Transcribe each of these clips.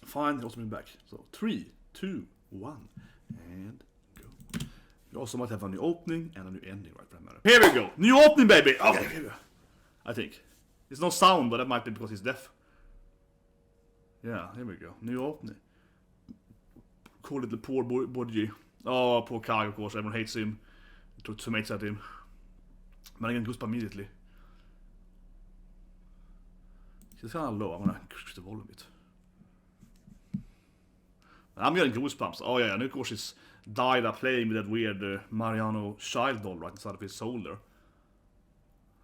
Find the ultimate back. So 3, 2, 1, and go. You also might have a new opening and a new ending, right? For that matter. Here we go. New opening, baby. Okay, here we go. I think it's no sound, but that might be because he's deaf. Yeah, here we go. New opening. Call it the poor body. Oh, poor Kai, of course. Everyone hates him. Threw tomatoes at him. Man, I get goosebumps immediately. It's kind of low. I'm gonna increase the volume a bit. I'm getting goosebumps. Oh yeah, and of course he's died up playing with that weird Mariano child doll right inside of his shoulder.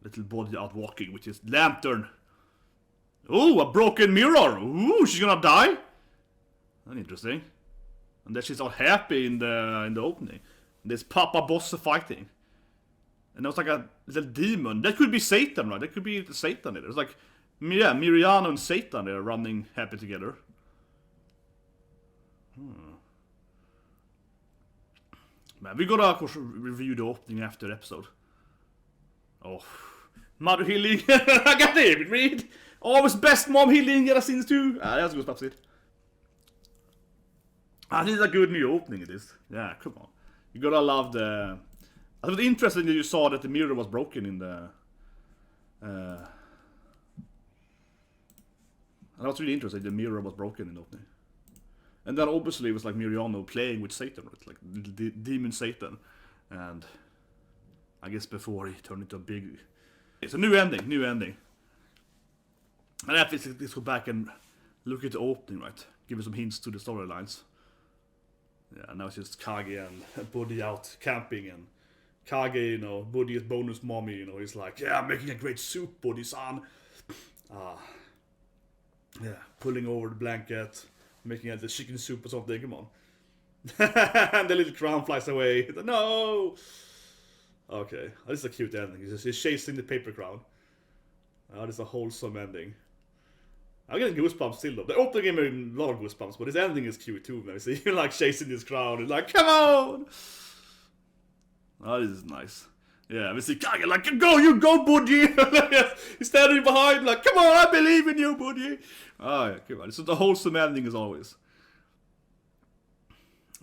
Little body out walking with his lantern. Oh, a broken mirror. Ooh, she's gonna die. That's interesting. And then she's all happy in the opening. And there's Papa Boss fighting. And it was like a little demon. That could be Satan, right? That could be Satan there. It's like, yeah, Miriano and Satan there running happy together. Man, we gotta, of course, review the opening after the episode. Oh, mother healing. I got David Reed. Always best mom healing ever since too. That's good stuff, it. This is a good new opening, it is. Yeah, come on. You gotta love the... I was interesting that you saw that the mirror was broken in the... And I was really interested the mirror was broken in the opening. And then obviously it was like Miriano playing with Satan, right? Like demon Satan. And I guess before he turned into a big... It's a new ending. And after let's go back and look at the opening, right? Give us some hints to the storylines. Yeah, now it's just Kage and Buddy out camping, and Kage, you know, Buddy's bonus mommy, you know, he's like, yeah, I'm making a great soup, Buddy-san. Yeah, pulling over the blanket, making the chicken soup or something, come on. And the little crown flies away. No! Okay, this is a cute ending. He's chasing the paper crown. This is a wholesome ending. I'm getting goosebumps still though. The opening gave me a lot of goosebumps, but this ending is cute too, man. See him like chasing this crown and like, come on! Oh, this is nice. Yeah, we see Kage like, you go, Buddy! He's standing behind like, come on, I believe in you, Buddy! Oh yeah, come on. This is the wholesome ending as always.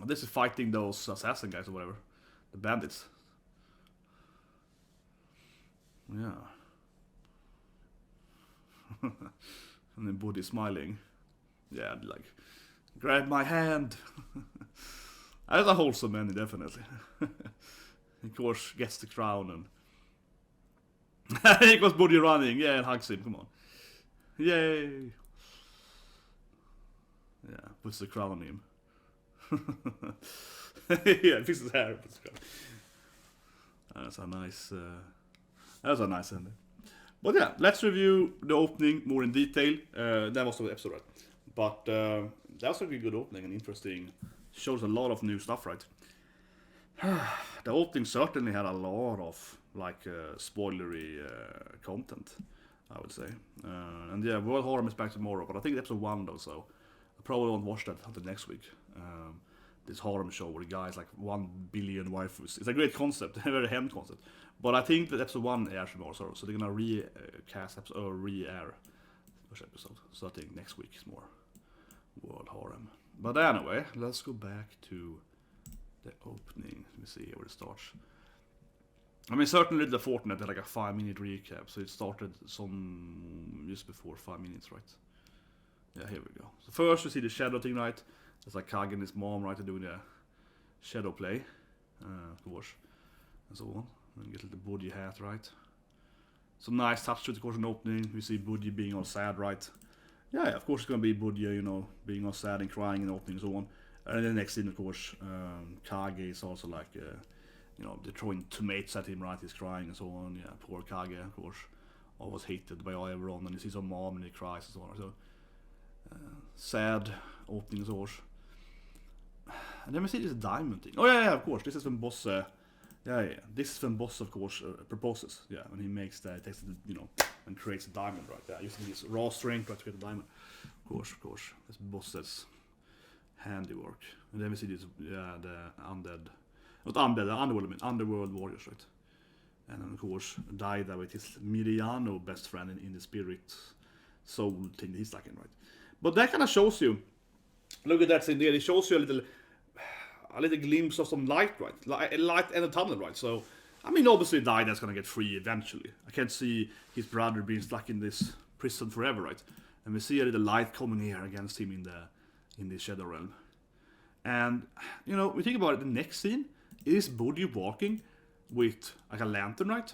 And this is fighting those assassin guys or whatever. The bandits. Yeah. And then Buddy smiling. Yeah, like, grab my hand. That's a wholesome ending, definitely. Of course, gets the crown and... Here goes Buddy running, yeah, and hugs him, come on. Yay! Yeah, puts the crown on him. Yeah, fixes his hair, puts the crown. That's a nice ending. But yeah, let's review the opening more in detail. That was the episode, right? But that was a really good opening and interesting. Shows a lot of new stuff, right? The opening certainly had a lot of like spoilery content, I would say. And yeah, World Horror is back tomorrow, but I think it's episode 1 though, so I probably won't watch that until next week. This harem show where the guy's like 1 billion waifus. It's a great concept, a very hand concept. But I think that episode 1 airs tomorrow, so they're gonna recast episode or re-air which episode. So I think next week is more World Harem. But anyway, let's go back to the opening. Let me see where it starts. I mean, certainly the Fortnite had like a 5-minute recap, so it started just before 5 minutes, right? Yeah, here we go. So first we see the shadow thing, right? It's like Kage and his mom, right, doing the shadow play, of course, and so on. And get the Buddy hat, right? Some nice touch to the course in opening. We see Buddy being all sad, right? Yeah, of course it's gonna be Buddy, you know, being all sad and crying in the opening and so on. And then the next scene, of course, Kage is also like, you know, they're throwing tomatoes at him, right? He's crying and so on. Yeah, poor Kage, of course, always hated by everyone. And he sees her mom and he cries and so on. So sad opening, of course. And then we see this diamond thing. Oh yeah, of course. This is when Boss. This is when Boss, of course, proposes. Yeah, when he takes the, you know, and creates a diamond, right? Yeah, using his raw strength, right, to get a diamond. Of course. This Boss's handiwork. And then we see this, the underworld warriors, right? And then, of course, Daida with his Miriano best friend in the spirit soul thing he's like in, right? But that kind of shows you Look at that scene there. It shows you a little glimpse of some light, right? Light and a tunnel, right? So, I mean, obviously, Daida's gonna get free eventually. I can't see his brother being stuck in this prison forever, right? And we see a little light coming here against him in the Shadow Realm. And, you know, we think about it, the next scene is Bodhi walking with like a lantern, right?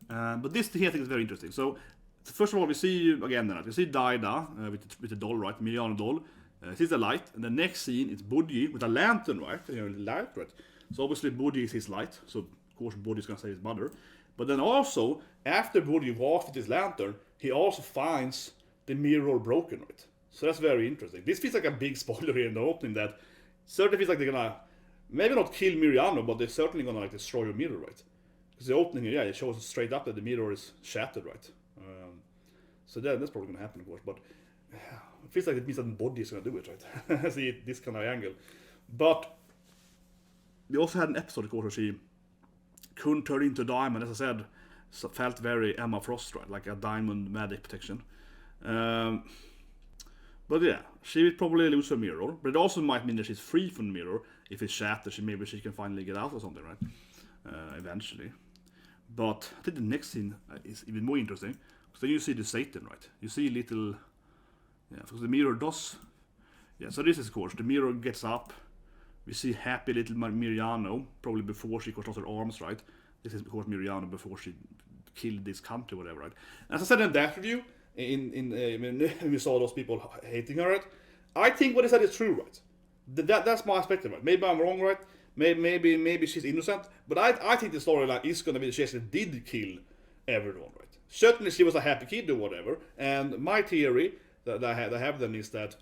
But this here I think is very interesting. So, first of all, we see, again, we see Daida with the doll, right? Miriano doll. Sees the light, and the next scene it's Bodhi with a lantern, right? You know, light, right? So obviously Bodhi is his light, so of course Bodhi is gonna save his mother. But then also, after Bodhi walks with his lantern, he also finds the mirror broken, right? So that's very interesting. This feels like a big spoiler here in the opening that certainly feels like they're gonna maybe not kill Miriano, but they're certainly gonna like destroy your mirror, right? Because the opening here, yeah, it shows straight up that the mirror is shattered, right? So that's probably gonna happen, of course, but it feels like it means that Bodhi is gonna do it, right? See it, this kind of angle. But we also had an episode, of course, where she couldn't turn into a diamond, as I said, so felt very Emma Frost, right? Like a diamond magic protection. But yeah, she will probably lose her mirror, but it also might mean that she's free from the mirror. If it's shattered, maybe she can finally get out or something, right? Eventually. But I think the next scene is even more interesting, because then you see the Satan, right? You see little, yeah, because the mirror does, yeah, so this is, of course, the mirror gets up, we see happy little Miriano, probably before she cut off her arms, right? This is, of course, Miriano before she killed this country, whatever, right? As I said in that review, when we saw those people hating her, right? I think what they said is true, right? That's my perspective, right? Maybe I'm wrong, right? Maybe she's innocent, but I think the storyline is gonna be that she actually did kill everyone, right? Certainly she was a happy kid or whatever, and my theory that I have then is that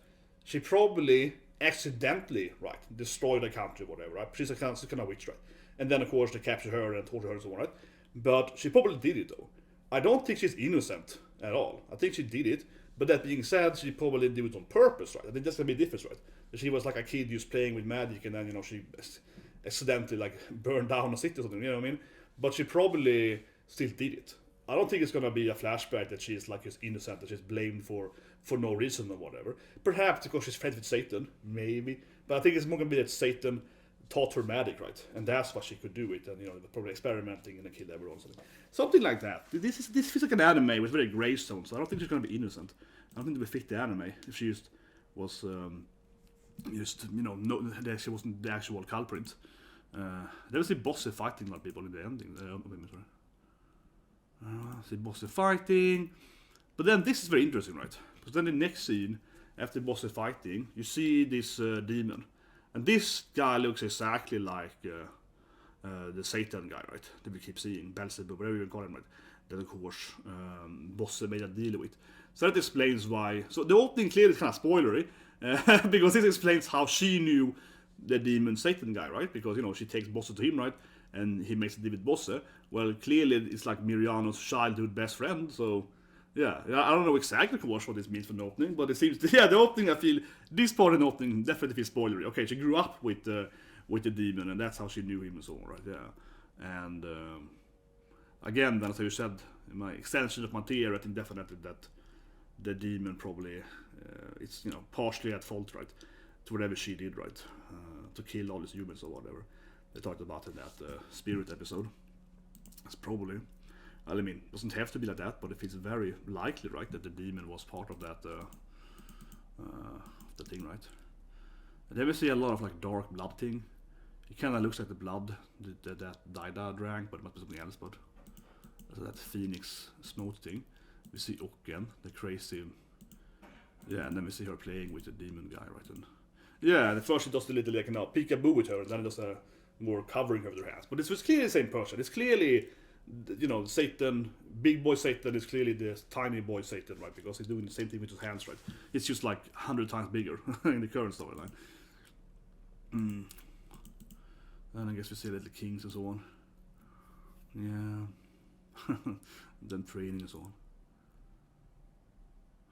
she probably accidentally, right, destroyed the country, whatever, right? She's a kind of witch, right? And then of course they capture her and torture her and so on, right? But she probably did it though. I don't think she's innocent at all. I think she did it, but that being said, she probably did it on purpose, right? I think that's gonna be different, right? She was like a kid just playing with magic, and then, you know, she accidentally like burned down a city or something, you know what I mean? But she probably still did it. I don't think it's gonna be a flashback that she's like just innocent, that she's blamed for no reason or whatever. Perhaps because she's friends with Satan, maybe. But I think it's more gonna be that Satan taught her magic, right? And that's why she could do it, and you know, probably experimenting and kill everyone, something like that. This feels like an anime with very grey stones. So I don't think she's gonna be innocent. I don't think it would fit the anime if she just was you know, that she wasn't the actual culprit. There was the bossy fighting a lot of people in the ending. See bossy fighting, but then this is very interesting, right? Because then the next scene after bossy fighting, you see this demon, and this guy looks exactly like the Satan guy, right? That we keep seeing, Beelzebub, whatever you call him, right? That of course Bosse made a deal with. So that explains why. So the opening clearly is kind of spoilery, because this explains how she knew the demon Satan guy, right? Because, you know, she takes Bosse to him, right? And he makes a deal with Bosse. Well, clearly it's like Miriano's childhood best friend, so yeah, I don't know exactly what this means for the opening, but it seems, yeah, the opening, I feel, this part of the opening definitely feels spoilery. Okay, she grew up with the demon, and that's how she knew him and so on, right? Yeah. And again, then as you said, in my extension of my theory, I think definitely that the demon probably, it's, you know, partially at fault, right? To whatever she did, right? To kill all these humans or whatever. They talked about in that spirit episode. That's probably, I mean, it doesn't have to be like that, but it feels very likely, right, that the demon was part of that the thing, right? And then we see a lot of like dark blood thing. It kind of looks like the blood that Daida drank, but it must be something else. But that phoenix smoke thing. We see Okken, the crazy, yeah, and then we see her playing with the demon guy, right? And yeah, and at first she does the little like, you know, peekaboo with her, and then it does a more covering her with her hands. But it's clearly the same person. It's clearly, you know, Satan, big boy Satan is clearly the tiny boy Satan, right? Because he's doing the same thing with his hands, right? It's just like 100 times bigger in the current storyline. And I guess we see little kings and so on. Yeah. Then training and so on.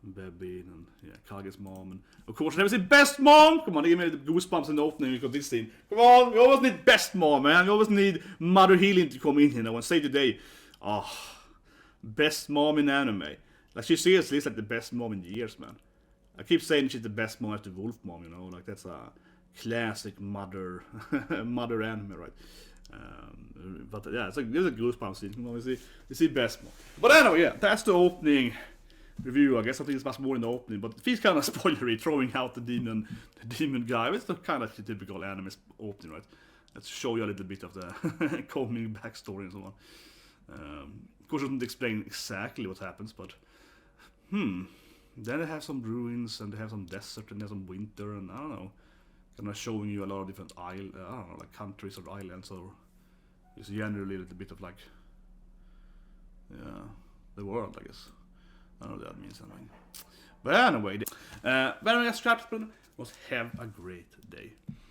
Baby and yeah, Kage's mom, and of course never say best mom. Come on, give me the goosebumps in the opening because this scene. Come on, we always need best mom, man. We always need Mother Healing to come in here now and say today, best mom in anime. Like she seriously is like the best mom in years, man. I keep saying she's the best mom after Wolf Mom, you know, like that's a classic mother anime, right? But yeah, it's a goosebumps scene. You see best mom. But anyway, yeah, that's the opening review. I guess I think it's much more in the opening, but it feels kind of spoilery, throwing out the demon guy. It's the kind of typical anime opening, right? Let's show you a little bit of the coming backstory and so on. Of course, it doesn't explain exactly what happens, but then they have some ruins, and they have some desert, and they have some winter, and I don't know, kind of showing you a lot of different like countries or islands, or just generally a little bit of like, the world, I guess. I don't know what that means anyway. But anyway, straps was have a great day.